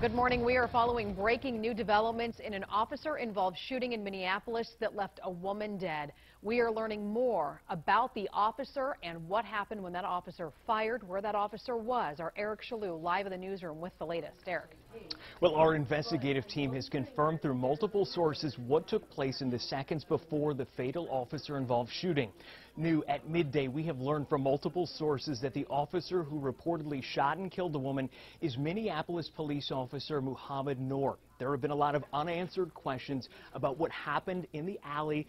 Good morning. We are following breaking new developments in an officer-involved shooting in Minneapolis that left a woman dead. We are learning more about the officer and what happened when that officer fired, where that officer was. Our Eric Shalou live in the newsroom with the latest. Eric. Well, our investigative team has confirmed through multiple sources what took place in the seconds before the fatal officer-involved shooting. New at midday, we have learned from multiple sources that the officer who reportedly shot and killed the woman is Minneapolis police officer Muhammad Noor. There have been a lot of unanswered questions about what happened in the alley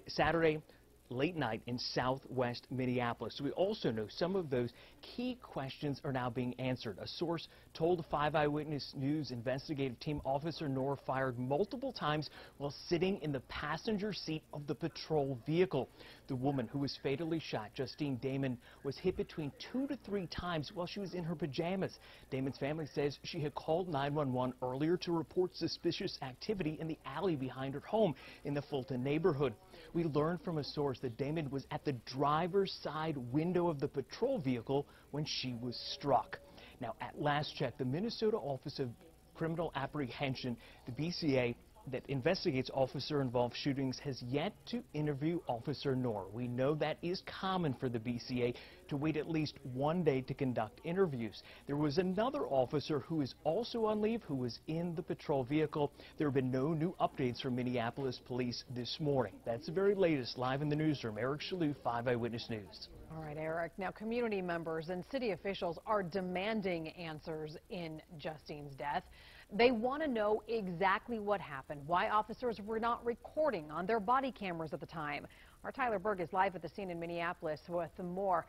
Saturday late night in southwest Minneapolis. So we also know some of those key questions are now being answered. A source told 5 Eyewitness News investigative team Officer Noor fired multiple times while sitting in the passenger seat of the patrol vehicle. The woman who was fatally shot, Justine Damon, was hit between 2 to 3 times while she was in her pajamas. Damon's family says she had called 911 earlier to report suspicious activity in the alley behind her home in the Fulton neighborhood. We learned from a source that Damon was at the driver's side window of the patrol vehicle when she was struck. Now, at last check, the Minnesota Office of Criminal Apprehension, the BCA, that investigates officer-involved shootings has yet to interview Officer Noor. We know that is common for the BCA to wait at least 1 day to conduct interviews. There was another officer who is also on leave who was in the patrol vehicle. There have been no new updates from Minneapolis police this morning. That's the very latest. Live in the newsroom, Eric Shalou, 5 Eyewitness News. All right, Eric. Now, community members and city officials are demanding answers in Justine's death. They want to know exactly what happened, why officers were not recording on their body cameras at the time. Our Tyler Berg is live at the scene in Minneapolis with more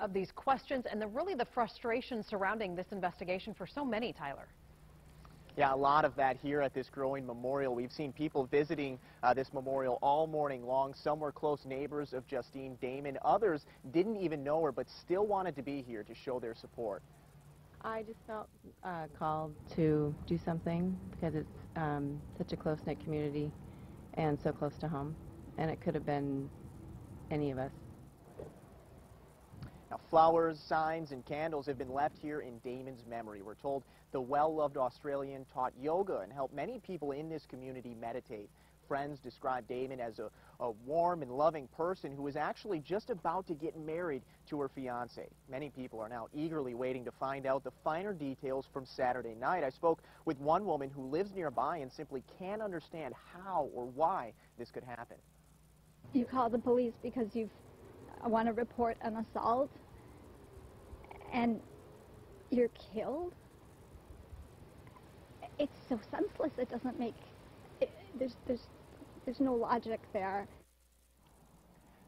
of these questions and really the frustration surrounding this investigation for so many, Tyler. Yeah, a lot of that here at this growing memorial. We've seen people visiting this memorial all morning long. Some were close neighbors of Justine Damon. Others didn't even know her but still wanted to be here to show their support. I just felt called to do something because it's such a close-knit community and so close to home, and it could have been any of us. Now, flowers, signs, and candles have been left here in Damon's memory. We're told the well-loved Australian taught yoga and helped many people in this community meditate. Friends describe Damon as a warm and loving person who was actually just about to get married to her fiancé. Many people are now eagerly waiting to find out the finer details from Saturday night. I spoke with one woman who lives nearby and simply can't understand how or why this could happen. You call the police because you want to report an assault and you're killed? It's so senseless. It doesn't make... There's no logic there.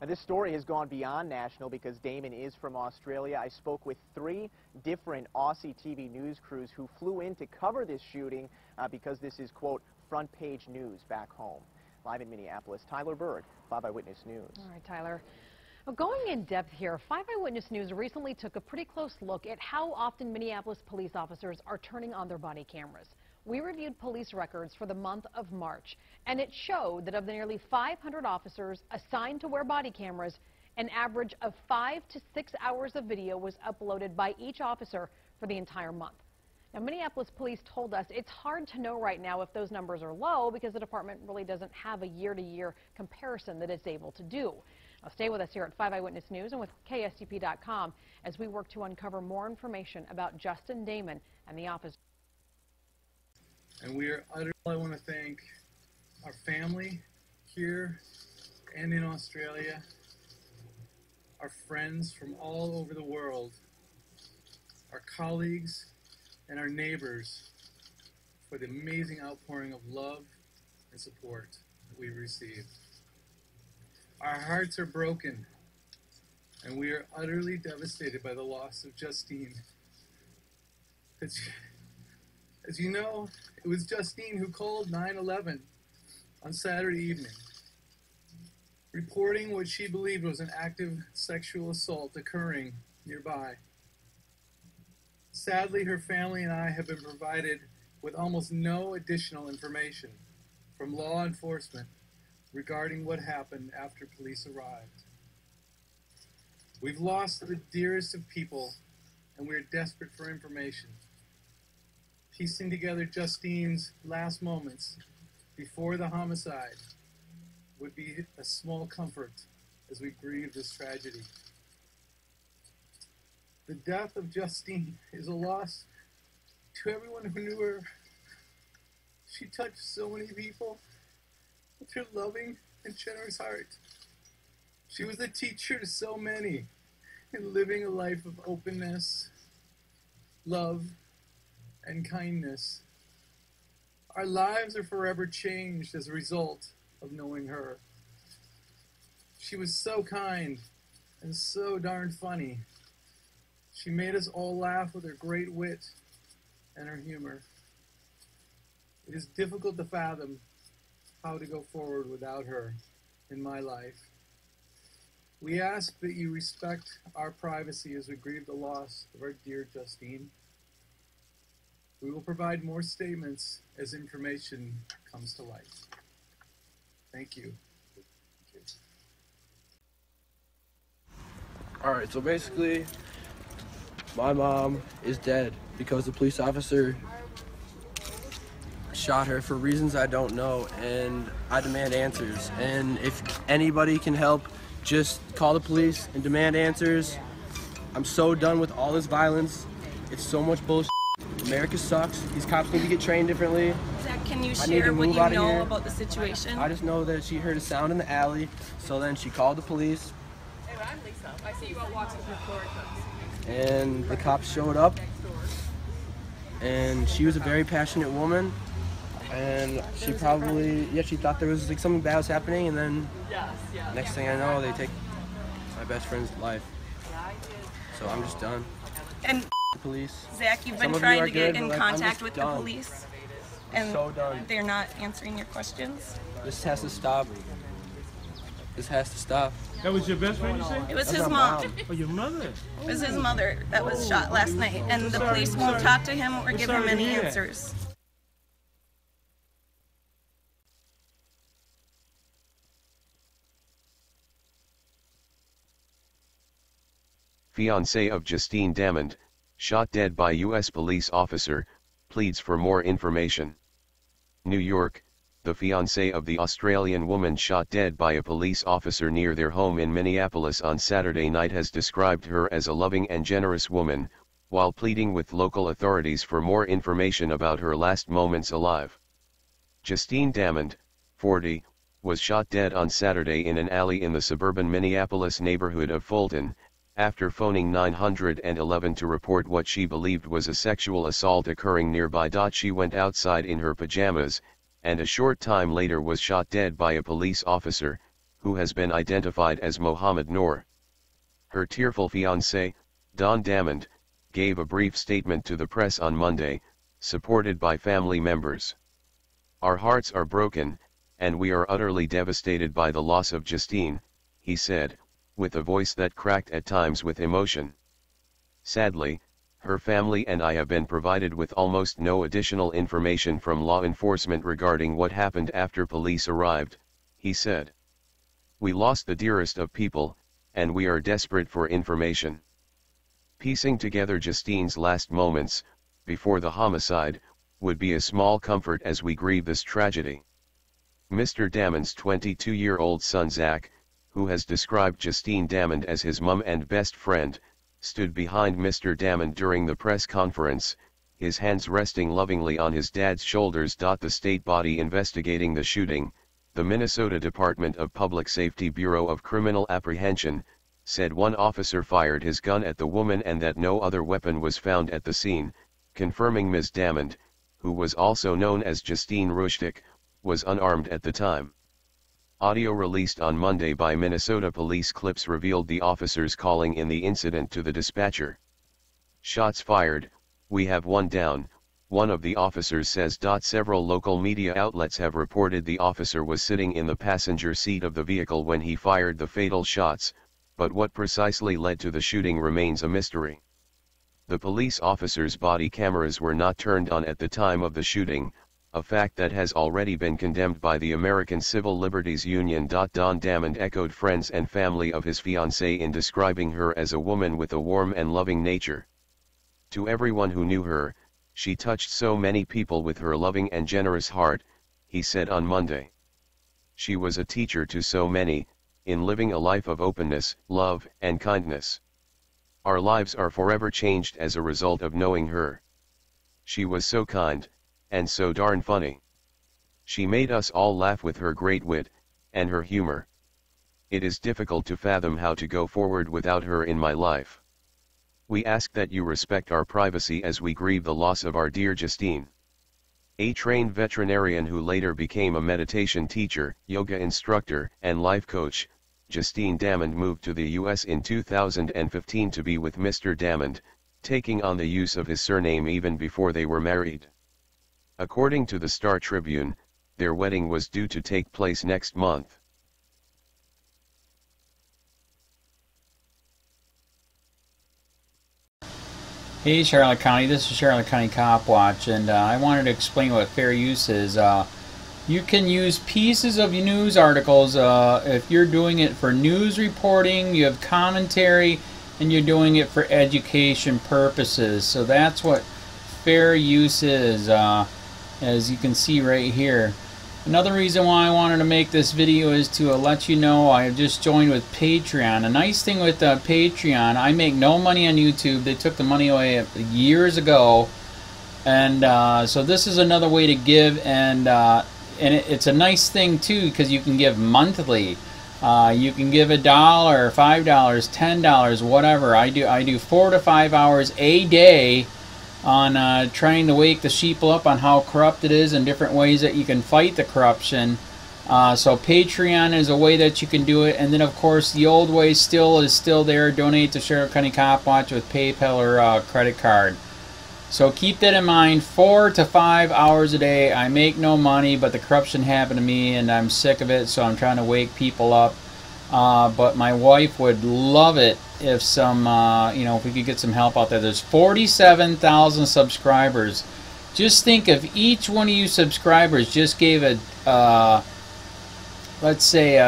Now, this story has gone beyond national because Damon is from Australia. I spoke with 3 different Aussie TV news crews who flew in to cover this shooting because this is, quote, front page news back home. Live in Minneapolis, Tyler Berg, 5 Eyewitness News. All right, Tyler. Well, going in depth here, 5 Eyewitness News recently took a pretty close look at how often Minneapolis police officers are turning on their body cameras. We reviewed police records for the month of March, and it showed that of the nearly 500 officers assigned to wear body cameras, an average of 5 to 6 hours of video was uploaded by each officer for the entire month. Now, Minneapolis police told us it's hard to know right now if those numbers are low because the department really doesn't have a year-to-year comparison that it's able to do. Now, stay with us here at 5 Eyewitness News and with KSTP.com as we work to uncover more information about Justine Damon and the officer. And I want to thank our family here and in Australia, our friends from all over the world, our colleagues and our neighbors for the amazing outpouring of love and support that we've received. Our hearts are broken and we are utterly devastated by the loss of Justine. As you know, it was Justine who called 911 on Saturday evening, reporting what she believed was an active sexual assault occurring nearby. Sadly, her family and I have been provided with almost no additional information from law enforcement regarding what happened after police arrived. We've lost the dearest of people, and we are desperate for information. piecing together Justine's last moments before the homicide would be a small comfort as we grieve this tragedy. The death of Justine is a loss to everyone who knew her. She touched so many people with her loving and generous heart. She was a teacher to so many in living a life of openness, love, and kindness. Our lives are forever changed as a result of knowing her. She was so kind and so darn funny. She made us all laugh with her great wit and her humor. It is difficult to fathom how to go forward without her in my life. We ask that you respect our privacy as we grieve the loss of our dear Justine. We will provide more statements as information comes to light. Thank you. Alright, so basically, my mom is dead because the police officer shot her for reasons I don't know, and I demand answers. And if anybody can help, just call the police and demand answers. I'm so done with all this violence. It's so much bullshit. America sucks. These cops need to get trained differently. Zach, can you share what you know about the situation? I just know that she heard a sound in the alley, so then she called the police. Hey, I'm Lisa. I see you out walking through Florida. And the cops showed up, and she was a very passionate woman, and she probably, she thought there was like something bad was happening, and then next thing I know, they take my best friend's life. So I'm just done. And the police. Zach, you've been trying to get in contact with the police, and they're not answering your questions. This has to stop. This has to stop. That was your best friend, you say? It was his mom. Oh, your mother? It was his mother that was shot last night, and the police won't talk to him or give him any answers. Fiancé of Justine Damond, shot dead by U.S. police officer, pleads for more information. New York, the fiancé of the Australian woman shot dead by a police officer near their home in Minneapolis on Saturday night has described her as a loving and generous woman, while pleading with local authorities for more information about her last moments alive. Justine Damond, 40, was shot dead on Saturday in an alley in the suburban Minneapolis neighborhood of Fulton, after phoning 911 to report what she believed was a sexual assault occurring nearby. She went outside in her pajamas, and a short time later was shot dead by a police officer, who has been identified as Mohammed Noor. Her tearful fiancé, Don Damond, gave a brief statement to the press on Monday, supported by family members. "Our hearts are broken, and we are utterly devastated by the loss of Justine," he said, with a voice that cracked at times with emotion. "Sadly, her family and I have been provided with almost no additional information from law enforcement regarding what happened after police arrived," he said. "We lost the dearest of people, and we are desperate for information. Piecing together Justine's last moments, before the homicide, would be a small comfort as we grieve this tragedy." Mr. Damond's 22-year-old son Zach, who has described Justine Damond as his mum and best friend, stood behind Mr. Damond during the press conference, his hands resting lovingly on his dad's shoulders. The state body investigating the shooting, the Minnesota Department of Public Safety Bureau of Criminal Apprehension, said one officer fired his gun at the woman and that no other weapon was found at the scene, confirming Ms. Damond, who was also known as Justine Rushdick, was unarmed at the time. Audio released on Monday by Minnesota police clips revealed the officers calling in the incident to the dispatcher. "Shots fired, we have one down," one of the officers says. Several local media outlets have reported the officer was sitting in the passenger seat of the vehicle when he fired the fatal shots, but what precisely led to the shooting remains a mystery. The police officer's body cameras were not turned on at the time of the shooting, a fact that has already been condemned by the American Civil Liberties Union. Don Damond echoed friends and family of his fiancée in describing her as a woman with a warm and loving nature. "To everyone who knew her, She touched so many people with her loving and generous heart, he said on Monday. She was a teacher to so many, in living a life of openness, love, and kindness. Our lives are forever changed as a result of knowing her. She was so kind, and so darn funny. She made us all laugh with her great wit, and her humor. It is difficult to fathom how to go forward without her in my life. We ask that you respect our privacy as we grieve the loss of our dear Justine. A trained veterinarian who later became a meditation teacher, yoga instructor, and life coach, Justine Damond moved to the U.S. in 2015 to be with Mr. Damond, taking on the use of his surname even before they were married. According to the Star Tribune, their wedding was due to take place next month. Hey Charlotte County, this is Charlotte County Cop Watch, and I wanted to explain what fair use is. You can use pieces of news articles if you're doing it for news reporting, you have commentary, and you're doing it for education purposes. So that's what fair use is, as you can see right here. Another reason why I wanted to make this video is to let you know I have just joined with Patreon. A nice thing with Patreon, I make no money on YouTube. They took the money away years ago, and so this is another way to give, and it's a nice thing too because you can give monthly. You can give $1, $5, $10, whatever. I do 4 to 5 hours a day on trying to wake the sheeple up on how corrupt it is and different ways that you can fight the corruption. So Patreon is a way that you can do it, and then of course the old way is still there. Donate to Charlotte County Cop Watch with PayPal or credit card. So keep that in mind. 4 to 5 hours a day. I make no money, but the corruption happened to me and I'm sick of it, so I'm trying to wake people up. But my wife would love it if if we could get some help out there. There's 47,000 subscribers. Just think if each one of you subscribers just gave let's say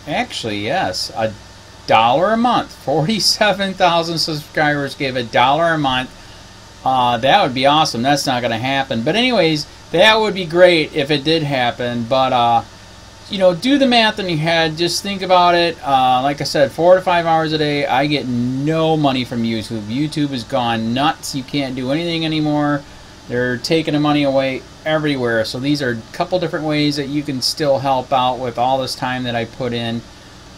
actually yes, $1 a month. 47,000 subscribers gave $1 a month. That would be awesome. That's not going to happen. But anyways, that would be great if it did happen. But do the math in your head. Just think about it. Like I said, 4 to 5 hours a day. I get no money from YouTube. YouTube has gone nuts. You can't do anything anymore. They're taking the money away everywhere. So these are a couple different ways that you can still help out with all this time that I put in.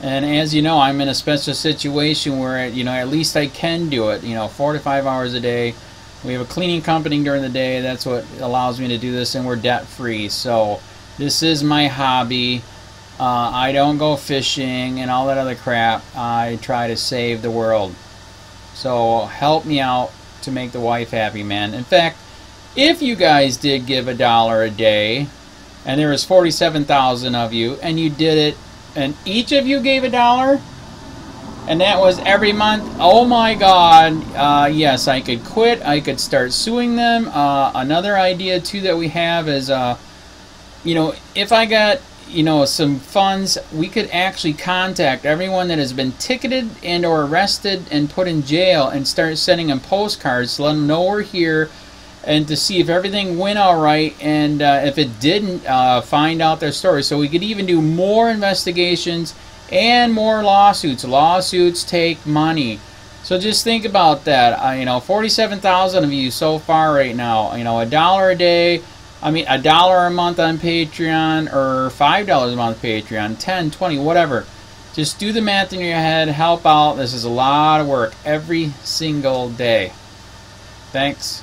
And as you know, I'm in a special situation where at least I can do it. 4 to 5 hours a day. We have a cleaning company during the day. That's what allows me to do this, and we're debt free. So this is my hobby. I don't go fishing and all that other crap. I try to save the world. So help me out to make the wife happy, man. In fact, if you guys did give $1 a day, and there was 47,000 of you, and you did it, and each of you gave $1, and that was every month, oh my God, yes, I could quit. I could start suing them. Another idea too that we have is if I got some funds, we could actually contact everyone that has been ticketed and or arrested and put in jail and start sending them postcards to let them know we're here, and to see if everything went all right, and if it didn't, find out their story. So we could even do more investigations and more lawsuits. Lawsuits take money. So just think about that. 47,000 of you so far right now. $1 a day. $1 a month on Patreon, or $5 a month Patreon, 10, 20, whatever. Just do the math in your head. Help out. This is a lot of work every single day. Thanks.